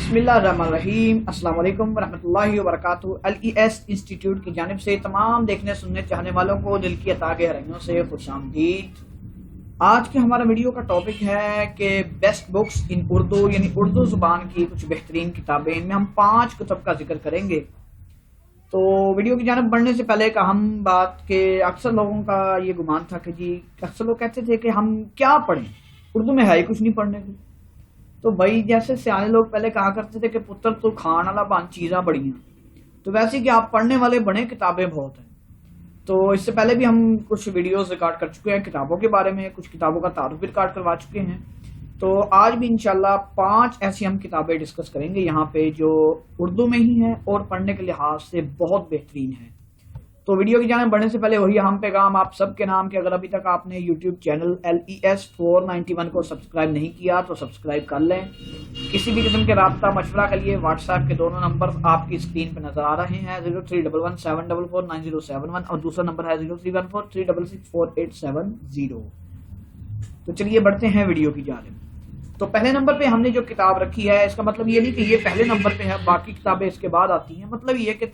बिस्मिल्लाहिर्रहमानिर्रहीम। अस्सलाम वालेकुम वरहमतुल्लाहि वबरकातुहू। LES इंस्टीट्यूट की जानिब से तमाम देखने सुनने चाहने वालों को दिल की अता गहराइयों से खुशामदीद। आज के हमारा वीडियो का टॉपिक है कि बेस्ट बुक्स इन उर्दू, यानी उर्दू ज़ुबान की कुछ बेहतरीन किताबें। इनमें हम 5 कुतुब का जिक्र करेंगे। तो वीडियो की जानिब बढ़ने से पहले एक अहम बात कि अक्सर लोगों का ये गुमान था कि जी अक्सर लोग कहते थे कि हम क्या पढ़ें, उर्दू में है ही कुछ नहीं पढ़ने को। तो भाई जैसे सियाने लोग पहले कहा करते थे कि पुत्र तो खान वाला बन चीज़ा बड़ियाँ, तो वैसे कि आप पढ़ने वाले बने, किताबें बहुत हैं। तो इससे पहले भी हम कुछ वीडियोस रिकॉर्ड कर चुके हैं किताबों के बारे में, कुछ किताबों का तारुफ भी रिकॉर्ड करवा चुके हैं। तो आज भी इंशाल्लाह 5 ऐसी हम किताबें डिस्कस करेंगे यहाँ पे जो उर्दू में ही हैं और पढ़ने के लिहाज से बहुत बेहतरीन है। तो वीडियो की जाने बढ़ने से पहले वही अहम पैगाम आप सबके नाम के, अगर अभी तक आपने यूट्यूब चैनल LES 491 को सब्सक्राइब नहीं किया तो सब्सक्राइब कर लें। किसी भी किस्म के राब्ता मशवरा के लिए व्हाट्सएप के दोनों नंबर आपकी स्क्रीन पर नजर आ रहे हैं, 0311744907 और दूसरा नंबर है 0314366487। तो चलिए बढ़ते हैं वीडियो की जानिब। तो पहले नंबर पे हमने जो किताब रखी है, इसका मतलब ये नहीं कि ये पहले नंबर पे है, बाकी किताबें इसके बाद आती हैं। मतलब ये कि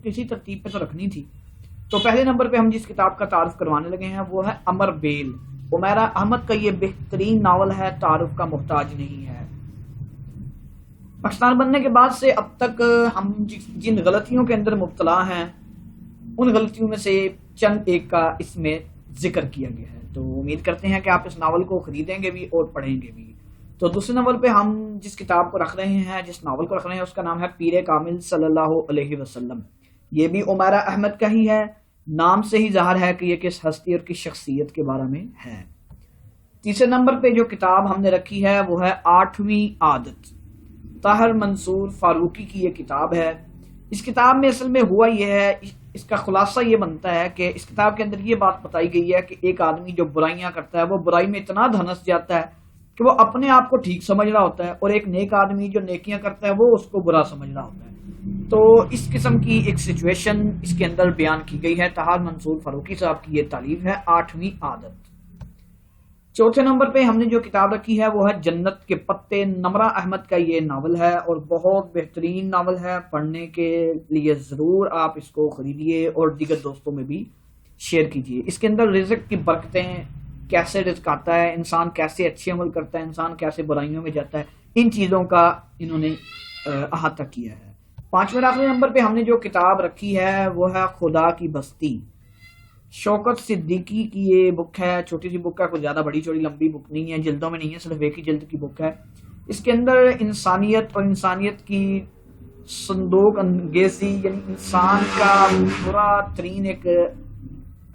किसी तरतीब पे तो रखनी थी। तो पहले नंबर पे हम जिस किताब का तारुफ करवाने लगे हैं वो है अमर बेल। उमैरा अहमद का ये बेहतरीन नावल है, तारुफ का मोहताज नहीं है। पाकिस्तान बनने के बाद से अब तक हम जिन गलतियों के अंदर मुब्तला हैं, उन गलतियों में से चंद एक का इसमें जिक्र किया गया है। तो उम्मीद करते हैं कि आप इस नावल को खरीदेंगे भी और पढ़ेंगे भी। तो दूसरे नंबर पे हम जिस किताब को रख रहे हैं, जिस नावल को रख रहे हैं, उसका नाम है पीरे कामिल सल्लल्लाहु अलैहि वसल्लम। ये भी उमैरा अहमद का ही है। नाम से ही ज़ाहिर है कि ये किस हस्ती और किस शख्सियत के बारे में है। तीसरे नंबर पे जो किताब हमने रखी है वो है 8वीं आदत। ताहिर मंसूर फारूकी की ये किताब है। इस किताब में असल में हुआ ये है, इसका खुलासा ये बनता है कि इस किताब के अंदर ये बात बताई गई है कि एक आदमी जो बुराइयां करता है वो बुराई में इतना धंस जाता है कि वो अपने आप को ठीक समझ रहा होता है, और एक नेक आदमी जो नेकियां करता है वो उसको बुरा समझ रहा होता है। तो इस किस्म की एक सिचुएशन इसके अंदर बयान की गई है। ताहिर मंसूर फारूकी साहब की ये तालीफ है 8वीं आदत। चौथे नंबर पे हमने जो किताब रखी है वो है जन्नत के पत्ते। नमरा अहमद का ये नावल है और बहुत बेहतरीन नावल है। पढ़ने के लिए जरूर आप इसको खरीदिए और दीगर दोस्तों में भी शेयर कीजिए। इसके अंदर रिज़्क की बरकतें, कैसे रिज़्क आता है, इंसान कैसे अच्छे अमल करता है, इंसान कैसे बुराइयों में जाता है, इन चीज़ों का इन्होंने अहाता किया है। 5वें आखिरी नंबर पे हमने जो किताब रखी है वो है खुदा की बस्ती। शौकत सिद्दीकी की ये बुक है। छोटी सी बुक है, कोई ज़्यादा बड़ी चौड़ी लंबी बुक नहीं है, जिल्दों में नहीं है, सिर्फ एक ही जिल्द की बुक है। इसके अंदर इंसानियत और इंसानियत की संदूक अंगेजी, यानी इंसान का बुरा तरीन एक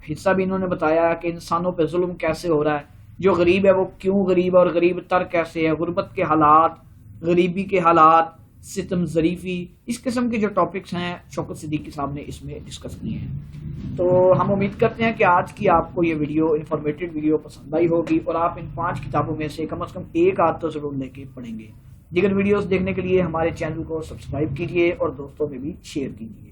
हिस्सा भी इन्होंने बताया कि इंसानों पे जुल्म कैसे हो रहा है, जो गरीब है वो क्यों गरीब है और गरीब तर कैसे है, गुर्बत के हालात, गरीबी के हालात, सितम ज़रीफ़ी, इस किस्म के जो टॉपिक्स हैं शौकत सिद्दीकी साहब ने इसमें डिस्कस किए हैं। तो हम उम्मीद करते हैं कि आज की आपको ये वीडियो इंफॉर्मेटिव वीडियो पसंद आई होगी और आप इन 5 किताबों में से कम एक आध तो ज़रूर लेके पढ़ेंगे। दीगर वीडियोस देखने के लिए हमारे चैनल को सब्सक्राइब कीजिए और दोस्तों में भी शेयर कीजिए।